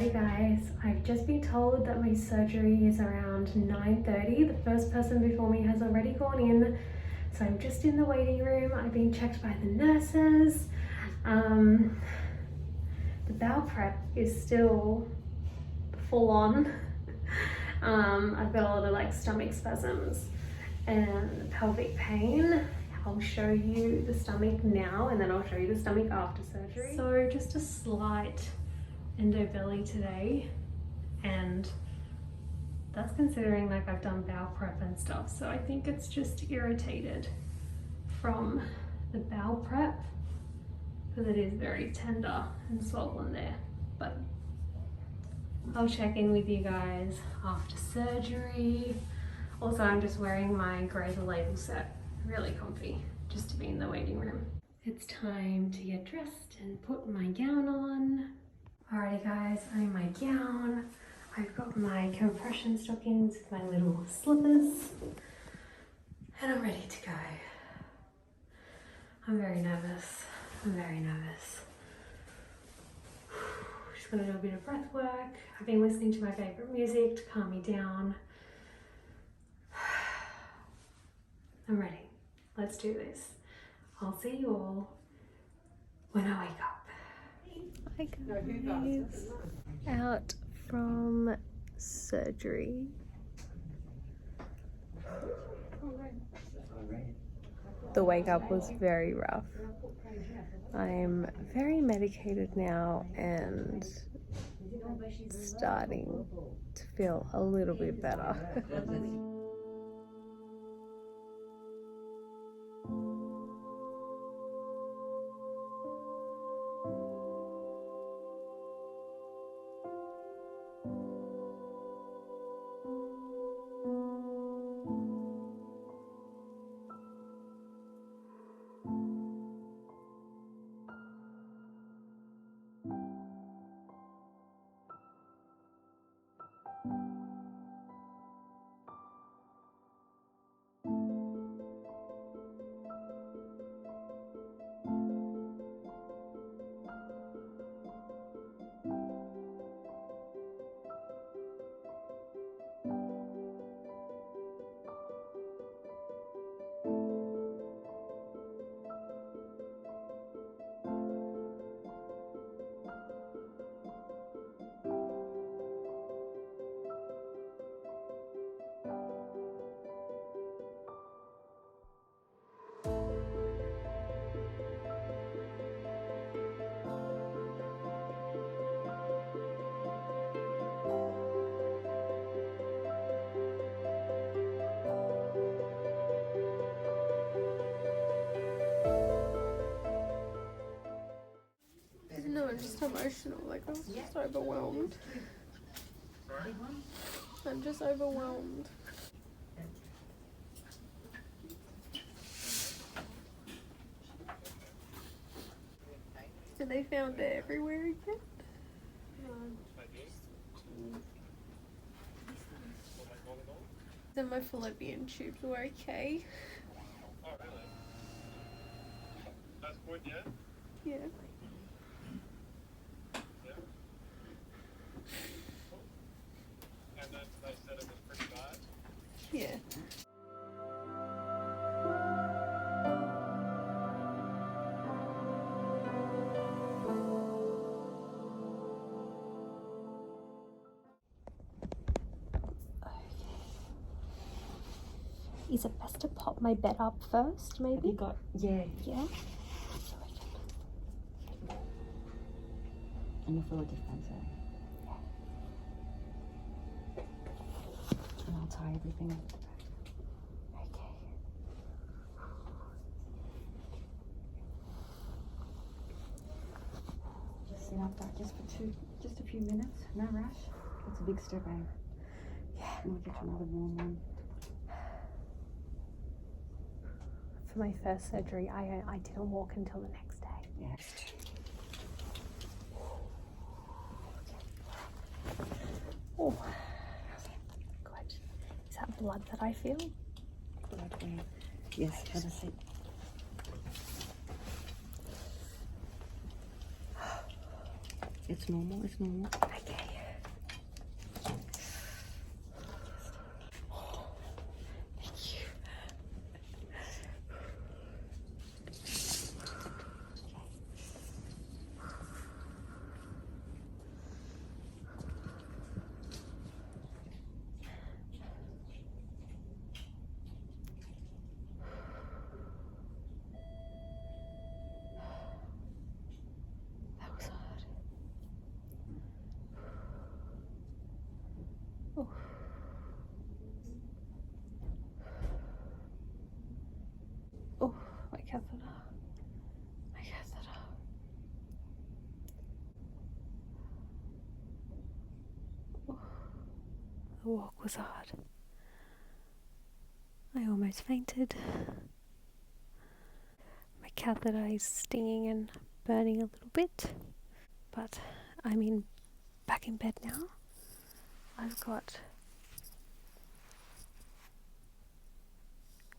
Alrighty guys, I've just been told that my surgery is around 9:30. The first person before me has already gone in, so I'm just in the waiting room. I've been checked by the nurses. The bowel prep is still full on. I've got a lot of like stomach spasms and pelvic pain. I'll show you the stomach now and then I'll show you the stomach after surgery. So just a slight endobelly today, and that's considering like I've done bowel prep and stuff, so I think it's just irritated from the bowel prep because it is very tender and swollen there. But I'll check in with you guys after surgery. Also, I'm just wearing my Grazer label set, really comfy, just to be in the waiting room. It's time to get dressed and put my gown on. Alrighty guys, I'm in my gown. I've got my compression stockings with my little slippers, and I'm ready to go. I'm very nervous. Just gonna do a bit of breath work. I've been listening to my favorite music to calm me down. I'm ready. Let's do this. I'll see you all when I wake up. Hi guys, out from surgery. The wake up was very rough. I'm very medicated now and starting to feel a little bit better. No, I'm just emotional. Like, I was just overwhelmed. I'm just overwhelmed. And they found it everywhere again. Then my fallopian tubes were okay. Oh, really? That's good, yeah? Yeah. And then they said it was pretty bad? Yeah. Is it best to pop my bed up first, maybe? You got, yeah. Yeah? And the fluid dispenser. And I'll tie everything up. Okay. Just sit up that just a few minutes. No rush. It's a big step, eh? Yeah. And I'll get you another warm one. For my first surgery, I didn't walk until the next day. Yeah. Oh, good. Is that blood that I feel? Blood where? Yes, have a seat. It's normal, it's normal. Okay. catheter. My catheter. Oh, the walk was hard. I almost fainted. My catheter is stinging and burning a little bit, but I'm back in bed now. I've got,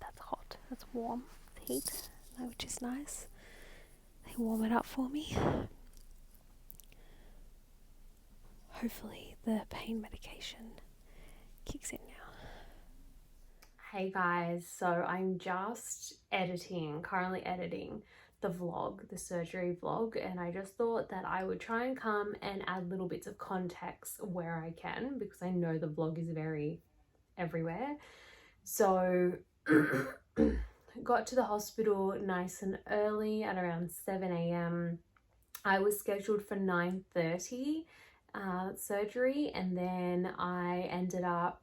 that's hot, that's warm, it's heat, which is nice. They warm it up for me. Hopefully the pain medication kicks in now. Hey guys, so I'm just currently editing the vlog, the surgery vlog, and I just thought that I would try and come and add little bits of context where I can, because I know the vlog is very everywhere. So got to the hospital nice and early at around 7 a.m. I was scheduled for 9:30 surgery, and then I ended up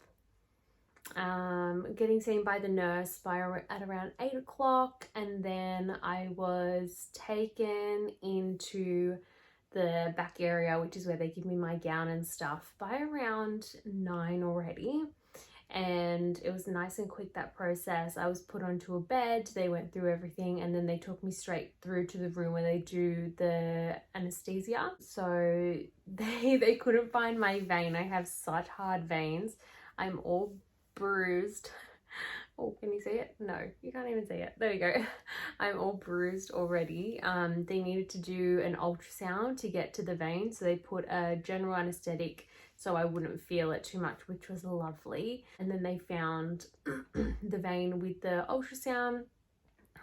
getting seen by the nurse at around 8 o'clock, and then I was taken into the back area, which is where they give me my gown and stuff, by around 9 already. And it was nice and quick, that process. I was put onto a bed, they went through everything, and then they took me straight through to the room where they do the anesthesia. So they couldn't find my vein. I have such hard veins. I'm all bruised. Oh, can you see it? No, you can't even see it. There you go. I'm all bruised already. They needed to do an ultrasound to get to the vein, so they put a general anesthetic so I wouldn't feel it too much, which was lovely. And then they found the vein with the ultrasound.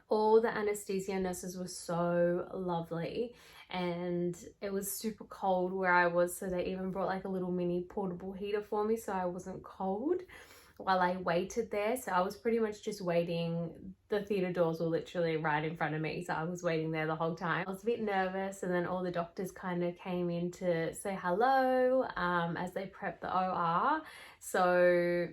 All the anesthesia nurses were so lovely, and it was super cold where I was, so they even brought like a little mini portable heater for me so I wasn't cold while I waited there. So I was pretty much just waiting. The theatre doors were literally right in front of me, so I was waiting there the whole time. I was a bit nervous, and then all the doctors kind of came in to say hello as they prepped the OR. So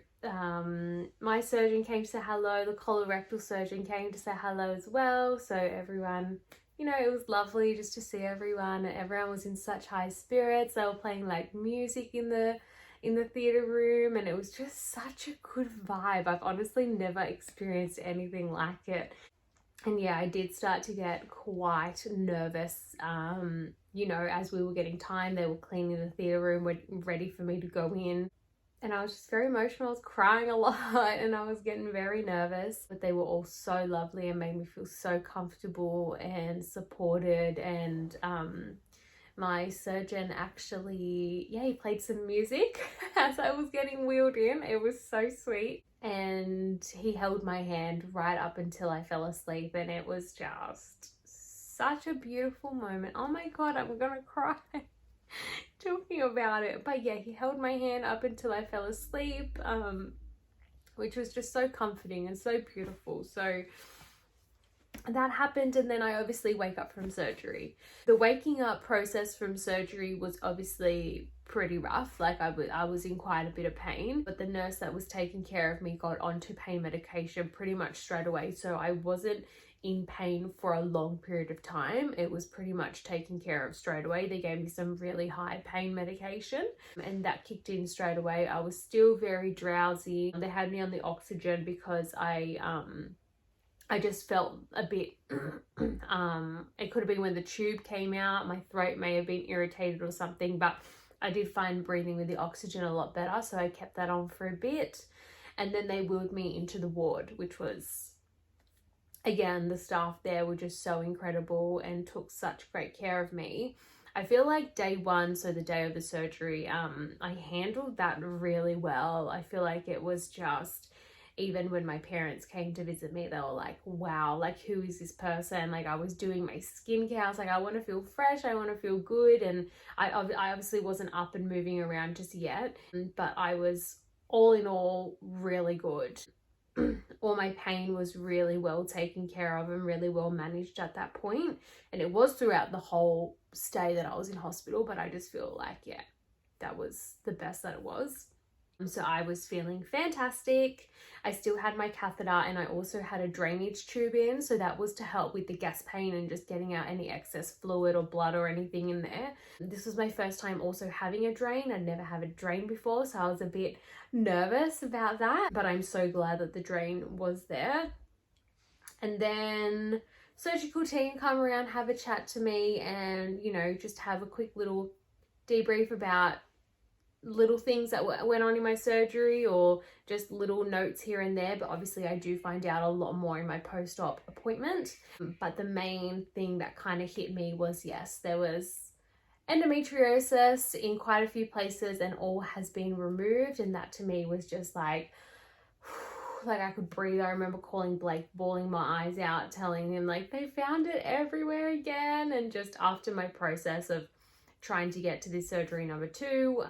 my surgeon came to say hello, the colorectal surgeon came to say hello as well. So everyone, you know, it was lovely just to see everyone. Everyone was in such high spirits. They were playing like music in the theatre room, and it was just such a good vibe. I've honestly never experienced anything like it. And yeah, I did start to get quite nervous. You know, as we were getting time, they were cleaning the theatre room, ready for me to go in. And I was just very emotional. I was crying a lot and I was getting very nervous. But they were all so lovely and made me feel so comfortable and supported. And my surgeon actually, yeah, he played some music as I was getting wheeled in. It was so sweet. And he held my hand right up until I fell asleep, and it was just such a beautiful moment. Oh my God, I'm gonna cry talking about it. But yeah, he held my hand up until I fell asleep, which was just so comforting and so beautiful. So that happened, and then I obviously wake up from surgery. The waking up process from surgery was obviously pretty rough. Like I was in quite a bit of pain, but the nurse that was taking care of me got onto pain medication pretty much straight away. So I wasn't in pain for a long period of time. It was pretty much taken care of straight away. They gave me some really high pain medication, and that kicked in straight away. I was still very drowsy. They had me on the oxygen because I just felt a bit, it could have been when the tube came out, my throat may have been irritated or something, but I did find breathing with the oxygen a lot better, so I kept that on for a bit. And then they wheeled me into the ward, which was, again, the staff there were just so incredible and took such great care of me. I feel like day one, so the day of the surgery, I handled that really well. I feel like it was just, even when my parents came to visit me, they were like, wow, like, who is this person? Like, I was doing my skincare. I was like, I want to feel fresh. I want to feel good. And I obviously wasn't up and moving around just yet, but I was all in all really good. All my pain was really well taken care of and really well managed at that point. And it was throughout the whole stay that I was in hospital, but I just feel like, yeah, that was the best that it was. So I was feeling fantastic. I still had my catheter and I also had a drainage tube in. So that was to help with the gas pain and just getting out any excess fluid or blood or anything in there. This was my first time also having a drain. I'd never had a drain before, so I was a bit nervous about that. But I'm so glad that the drain was there. And then surgical team come around, have a chat to me and, you know, just have a quick little debrief about little things that went on in my surgery or just little notes here and there. But obviously I do find out a lot more in my post-op appointment. But the main thing that kind of hit me was, yes, there was endometriosis in quite a few places and all has been removed. And that to me was just like I could breathe. I remember calling Blake, bawling my eyes out, telling him like they found it everywhere again. And just after my process of trying to get to this surgery number 2,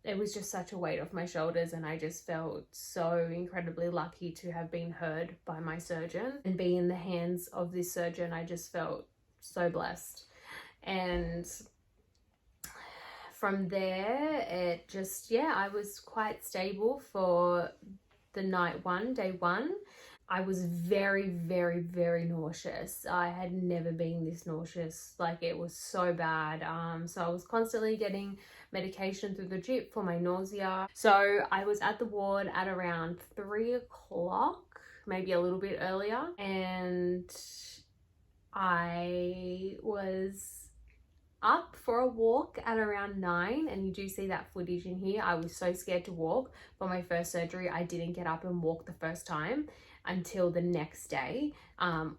it was just such a weight off my shoulders, and I just felt so incredibly lucky to have been heard by my surgeon and be in the hands of this surgeon. I just felt so blessed. And from there, it just, yeah, I was quite stable for the day 1. I was very, very, very nauseous. I had never been this nauseous. Like, it was so bad. So I was constantly getting medication through the drip for my nausea. So I was at the ward at around 3 o'clock, maybe a little bit earlier. And I was up for a walk at around 9, and you do see that footage in here. I was so scared to walk for my first surgery. I didn't get up and walk the first time until the next day.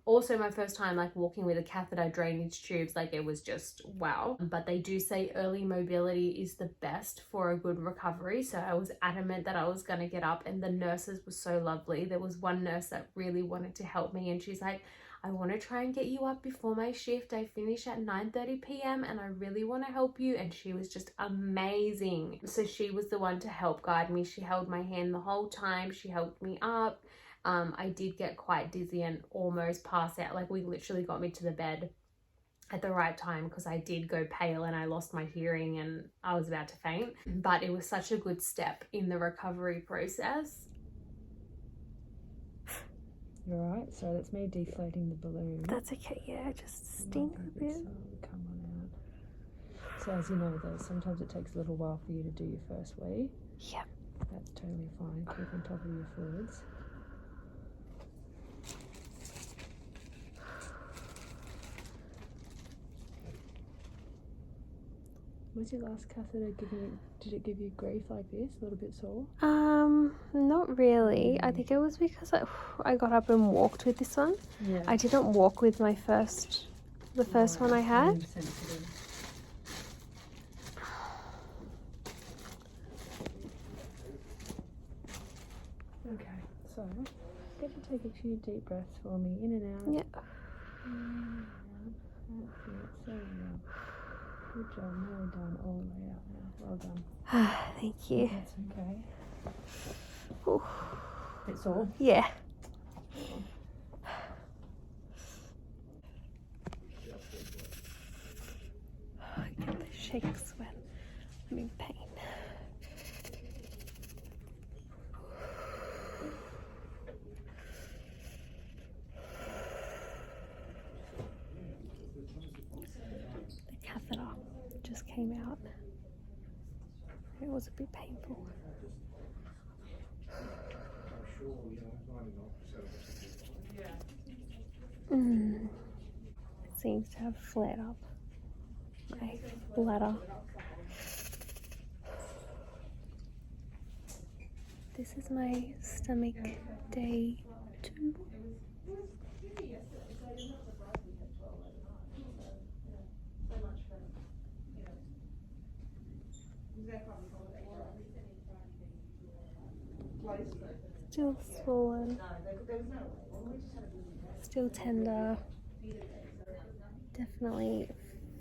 Also my first time like walking with a catheter, drainage tubes, like it was just wow. But they do say early mobility is the best for a good recovery, so I was adamant that I was gonna get up. And the nurses were so lovely. There was one nurse that really wanted to help me, and she's like, I want to try and get you up before my shift. I finish at 9:30 p.m. and I really want to help you. And she was just amazing. So she was the one to help guide me. She held my hand the whole time. She helped me up. I did get quite dizzy and almost pass out. Like, we literally got me to the bed at the right time because I did go pale and I lost my hearing and I was about to faint. But it was such a good step in the recovery process. You're right. So that's me deflating the balloon. That's okay. Yeah, just stink a bit. Come on out. So as you know, sometimes it takes a little while for you to do your first wee. Yep. That's totally fine. Keep on top of your fluids. Was your last catheter did it give you grief like this? A little bit sore? Not really. I think it was because I got up and walked with this one. Yeah. I didn't walk with the first one I had. Okay, so get to take a few deep breaths for me, in and out. Yep. That's it. So well. Good job, nearly done all the way out now. Well done. Thank you. That's okay. Ooh. It's all? Yeah. I get the shakes when I'm in pain. The catheter just came out. It was a bit painful. It seems to have flared up my bladder. This is my stomach day 2. Still swollen, still tender, definitely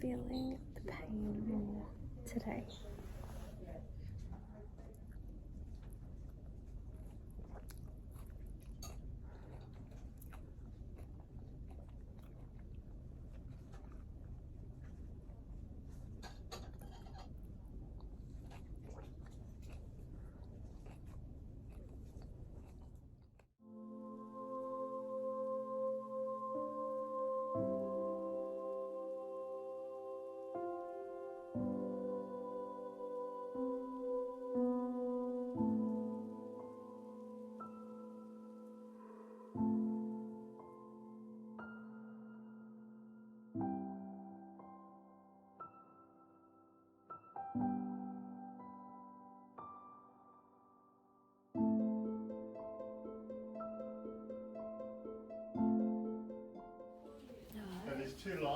feeling the pain more today.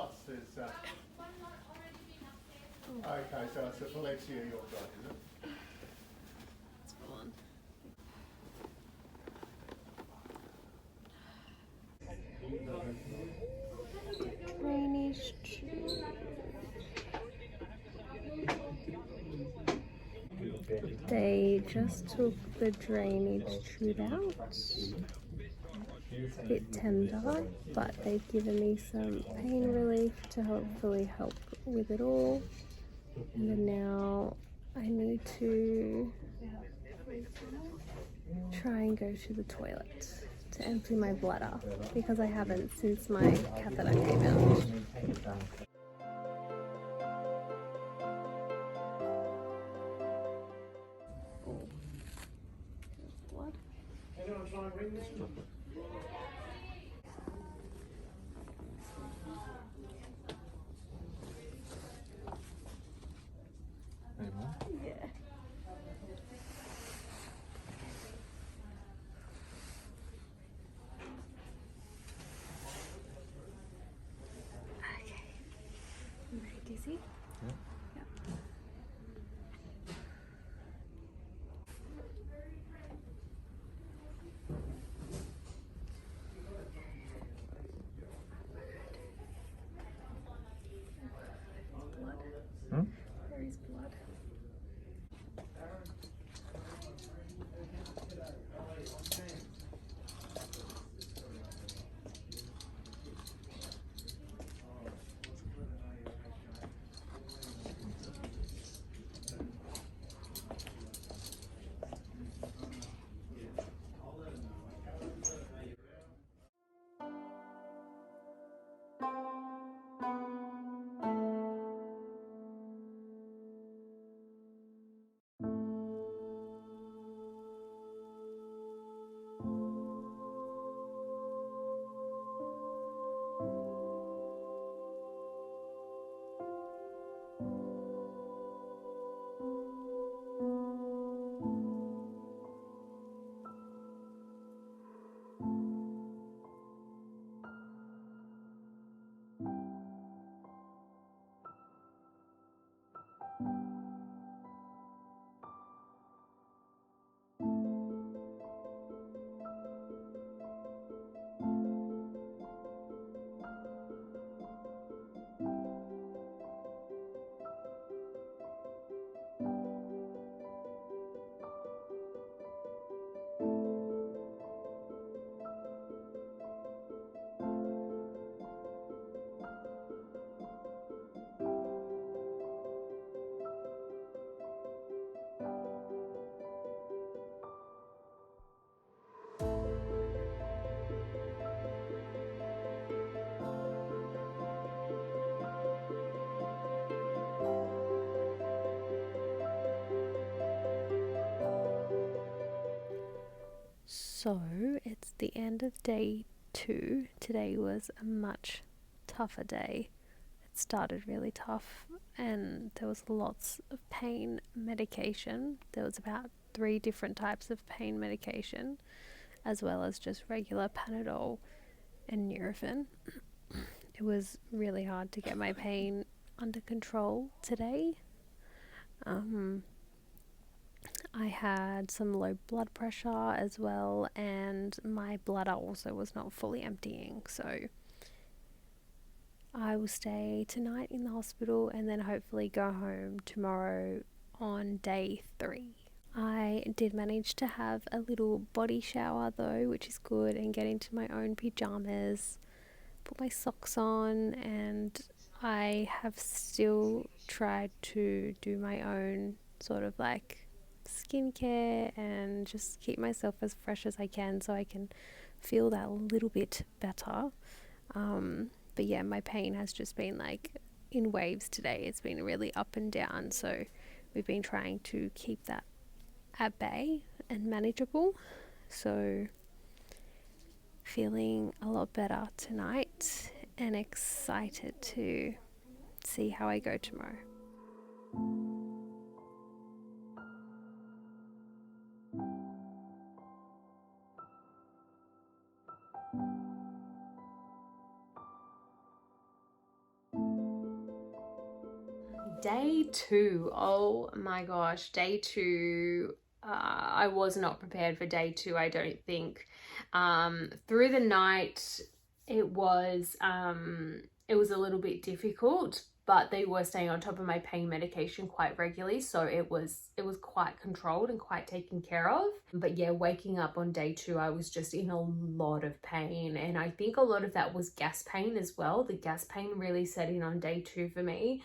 bus. There's. Okay, so it's a Valencia you've got, is it? It's full on. Drainage tube. They just took the drainage tube out. A bit tender, but they've given me some pain relief to hopefully help with it all. And then now I need to try and go to the toilet to empty my bladder because I haven't since my catheter came out. Blood. Yeah. Okay. I'm very dizzy. Yeah. Blood. There is blood. So it's the end of day 2. Today was a much tougher day. It started really tough and there was lots of pain medication. There was about 3 different types of pain medication, as well as just regular Panadol and Nurofen. It was really hard to get my pain under control today. I had some low blood pressure as well, and my bladder also was not fully emptying, so I will stay tonight in the hospital and then hopefully go home tomorrow on day 3. I did manage to have a little body shower though, which is good, and get into my own pyjamas, put my socks on, and I have still tried to do my own sort of like skincare and just keep myself as fresh as I can so I can feel that little bit better. But yeah, my pain has just been like in waves today. It's been really up and down, so we've been trying to keep that at bay and manageable. So feeling a lot better tonight and excited to see how I go tomorrow. Day 2, oh my gosh, day 2. I was not prepared for day 2, I don't think. Through the night, it was a little bit difficult, but they were staying on top of my pain medication quite regularly, so it was quite controlled and quite taken care of. But yeah, waking up on day 2, I was just in a lot of pain, and I think a lot of that was gas pain as well. The gas pain really set in on day 2 for me.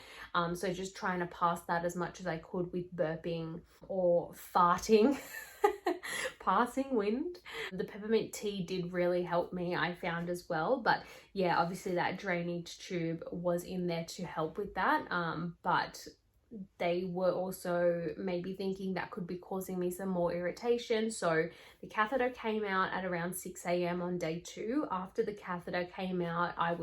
So just trying to pass that as much as I could with burping or farting. Passing wind. The peppermint tea did really help me, I found, as well. But yeah, obviously that drainage tube was in there to help with that. But they were also maybe thinking that could be causing me some more irritation. So the catheter came out at around 6 a.m. on day 2. After the catheter came out, I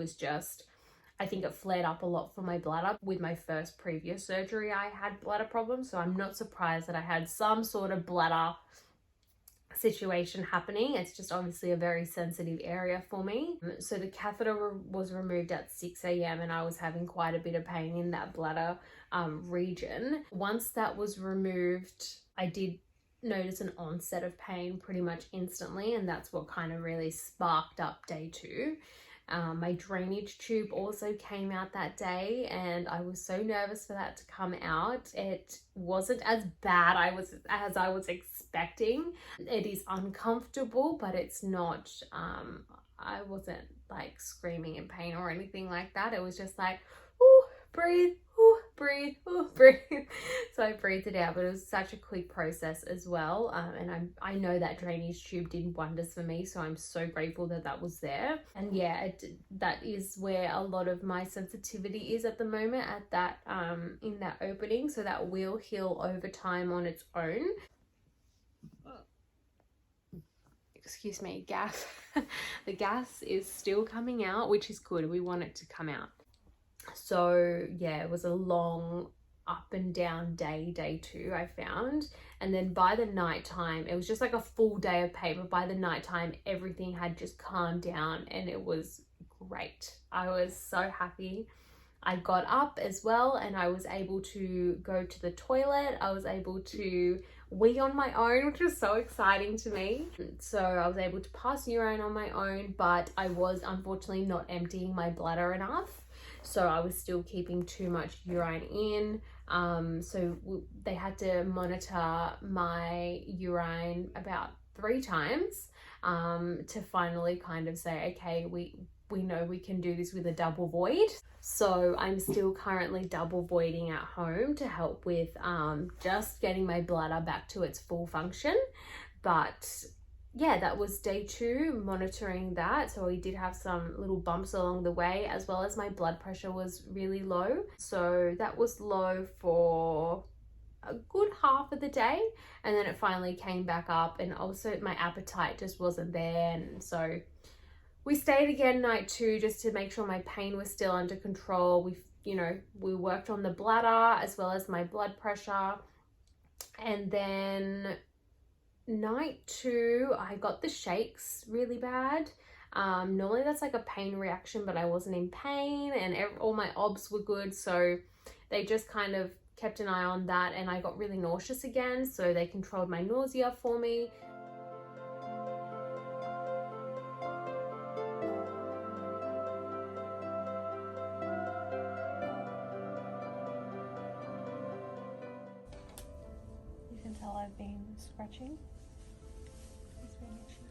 think it flared up a lot for my bladder. With my first previous surgery, I had bladder problems, so I'm not surprised that I had some sort of bladder situation happening. It's just obviously a very sensitive area for me. So the catheter was removed at 6 a.m. and I was having quite a bit of pain in that bladder region. Once that was removed, I did notice an onset of pain pretty much instantly, and that's what kind of really sparked up day 2. My drainage tube also came out that day, and I was so nervous for that to come out. It wasn't as bad as I was expecting. It is uncomfortable, but it's not, I wasn't like screaming in pain or anything like that. It was just like, ooh, breathe, ooh, breathe, ooh, breathe. So I breathed it out, but it was such a quick process as well. And I know that drainage tube did wonders for me, so I'm so grateful that that was there. And yeah, that is where a lot of my sensitivity is at the moment, at that in that opening. So that will heal over time on its own. Excuse me, gas. The gas is still coming out, which is good. We want it to come out. So yeah, it was a long up and down day 2, I found. And then by the nighttime, it was just like a full day of pain, but by the nighttime everything had just calmed down and it was great. I was so happy. I got up as well and I was able to go to the toilet. I was able to wee on my own, which was so exciting to me. So I was able to pass urine on my own, but I was unfortunately not emptying my bladder enough. So I was still keeping too much urine in. So they had to monitor my urine about 3 times to finally kind of say, okay, we know we can do this with a double void. So I'm still currently double voiding at home to help with just getting my bladder back to its full function. But yeah, that was day 2, monitoring that. So we did have some little bumps along the way, as well as my blood pressure was really low. So that was low for a good half of the day, and then it finally came back up, and also my appetite just wasn't there. And so we stayed again night 2 just to make sure my pain was still under control. We worked on the bladder as well as my blood pressure. And then night 2, I got the shakes really bad. Normally that's like a pain reaction, but I wasn't in pain, and all my obs were good. So they just kind of kept an eye on that, and I got really nauseous again. So they controlled my nausea for me. You can tell I've been scratching. It's been itchy.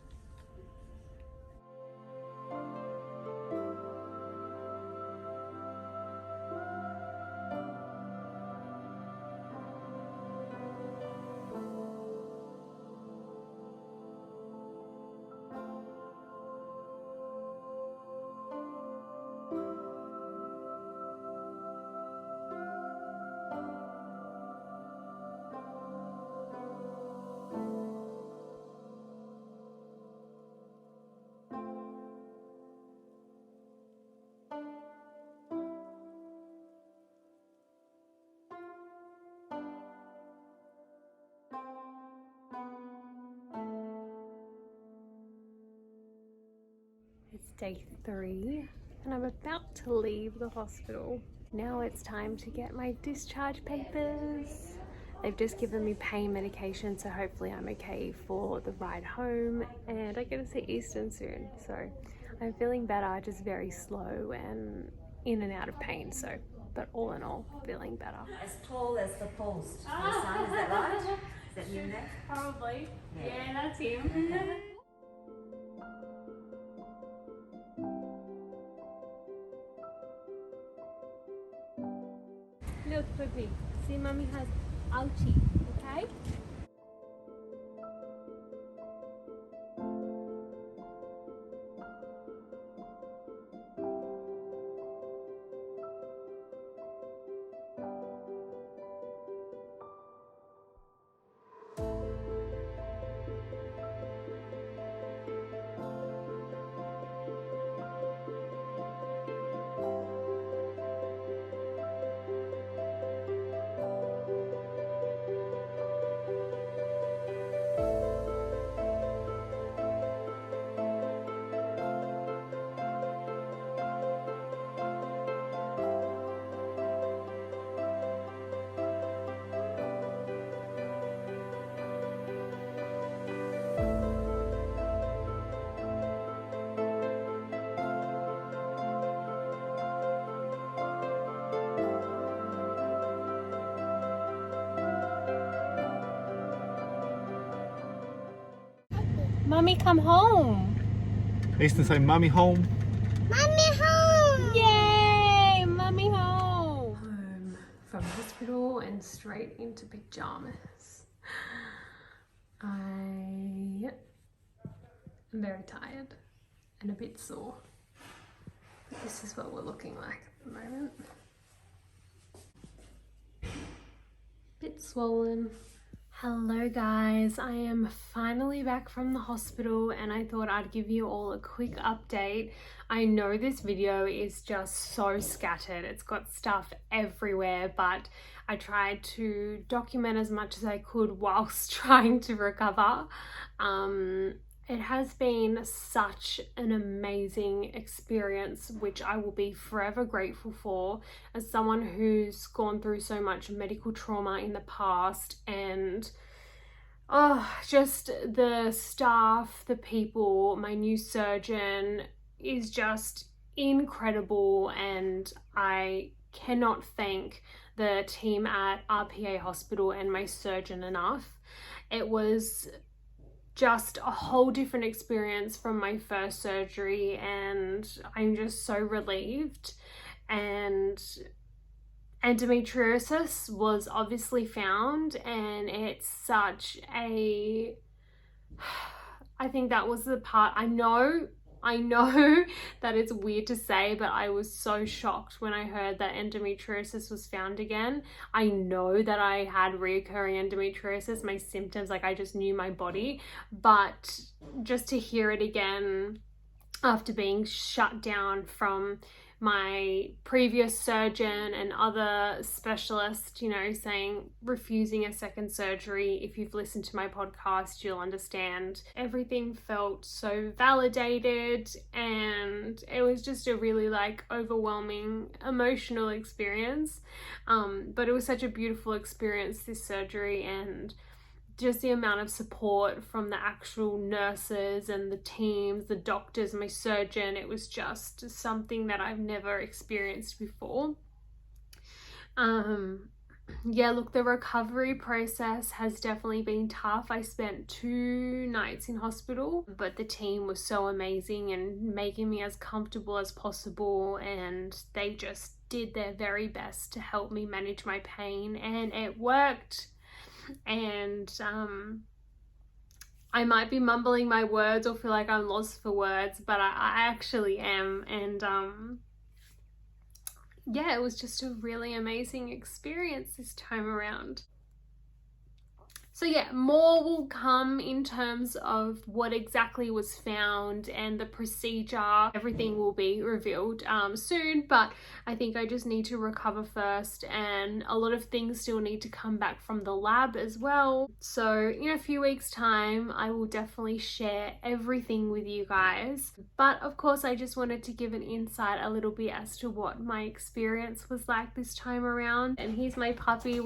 It's day 3 and I'm about to leave the hospital. Now it's time to get my discharge papers. They've just given me pain medication, so hopefully I'm okay for the ride home, and I get to see Easton soon. So I'm feeling better, just very slow and in and out of pain. So, but all in all, feeling better. As tall as the post. Your son, is that right? Is that you there? Probably. Yeah. Yeah, that's him. Look, Poopy. See, Mummy has ouchie, okay? Mummy, come home. Easton, say mummy home. Mummy home! Yay! Mummy home! Home from hospital and straight into pajamas. I am very tired and a bit sore. But this is what we're looking like at the moment. Bit swollen. Hello guys, I am finally back from the hospital and I thought I'd give you all a quick update. I know this video is just so scattered, it's got stuff everywhere, but I tried to document as much as I could whilst trying to recover. It has been such an amazing experience, which I will be forever grateful for as someone who's gone through so much medical trauma in the past, and just the staff, the people, my new surgeon is just incredible, and I cannot thank the team at RPA Hospital and my surgeon enough. It was just a whole different experience from my first surgery, and I'm just so relieved. And endometriosis was obviously found, and it's such a, I think that was the part, I know that it's weird to say, but I was so shocked when I heard that endometriosis was found again. I know that I had reoccurring endometriosis, my symptoms, like I just knew my body, but just to hear it again after being shut down from my previous surgeon and other specialists, you know, saying refusing a second surgery. If you've listened to my podcast, you'll understand. Everything felt so validated, and it was just a really like overwhelming emotional experience. But it was such a beautiful experience, this surgery, and just the amount of support from the actual nurses and the teams, the doctors, my surgeon, it was just something that I've never experienced before. Yeah, look, the recovery process has definitely been tough. I spent 2 nights in hospital, but the team was so amazing and making me as comfortable as possible, and they just did their very best to help me manage my pain, and it worked. And I might be mumbling my words or feel like I'm lost for words, but I actually am. And yeah, it was just a really amazing experience this time around. So yeah, more will come in terms of what exactly was found and the procedure. Everything will be revealed soon, but I think I just need to recover first, and a lot of things still need to come back from the lab as well. So in a few weeks time, I will definitely share everything with you guys. But of course, I just wanted to give an insight a little bit as to what my experience was like this time around. And here's my puppy.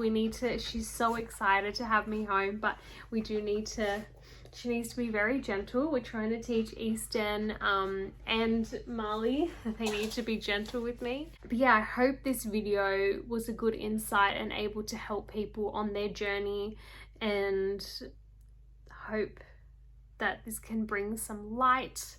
She's so excited to have me home, but we do need to, she needs to be very gentle. We're trying to teach Easton and Marley that they need to be gentle with me. But yeah, I hope this video was a good insight and able to help people on their journey, and hope that this can bring some light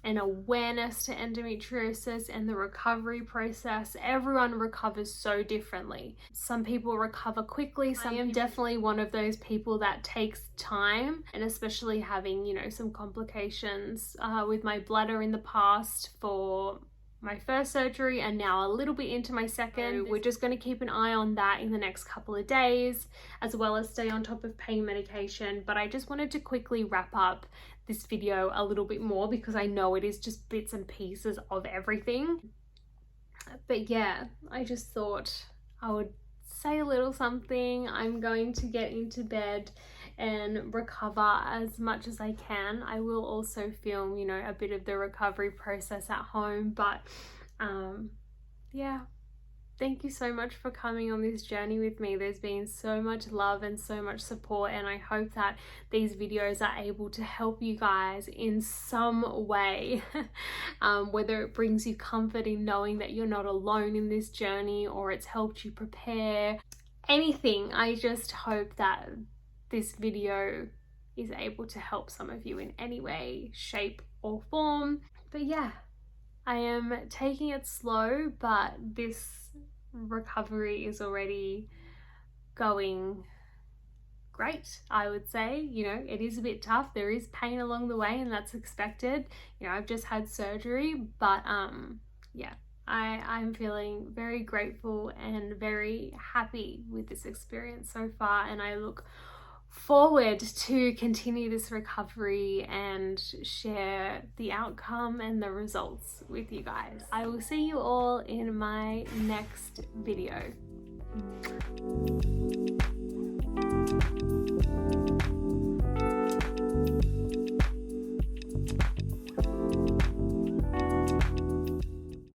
and awareness to endometriosis and the recovery process. Everyone recovers so differently. Some people recover quickly. I am definitely one of those people that takes time, and especially having, you know, some complications with my bladder in the past for my first surgery, and now a little bit into my second. We're just going to keep an eye on that in the next couple of days, as well as stay on top of pain medication. But I just wanted to quickly wrap up this video a little bit more, because I know it is just bits and pieces of everything. But yeah, I just thought I would say a little something. I'm going to get into bed and recover as much as I can. I will also film, you know, a bit of the recovery process at home, but yeah, thank you so much for coming on this journey with me. There's been so much love and so much support, and I hope that these videos are able to help you guys in some way. Whether it brings you comfort in knowing that you're not alone in this journey, or it's helped you prepare, anything. I just hope that this video is able to help some of you in any way, shape or form. But yeah, I am taking it slow, but this recovery is already going great, I would say. You know, it is a bit tough. There is pain along the way, and that's expected. You know, I've just had surgery, but yeah, I'm feeling very grateful and very happy with this experience so far, and I look forward to continue this recovery and share the outcome and the results with you guys. I will see you all in my next video.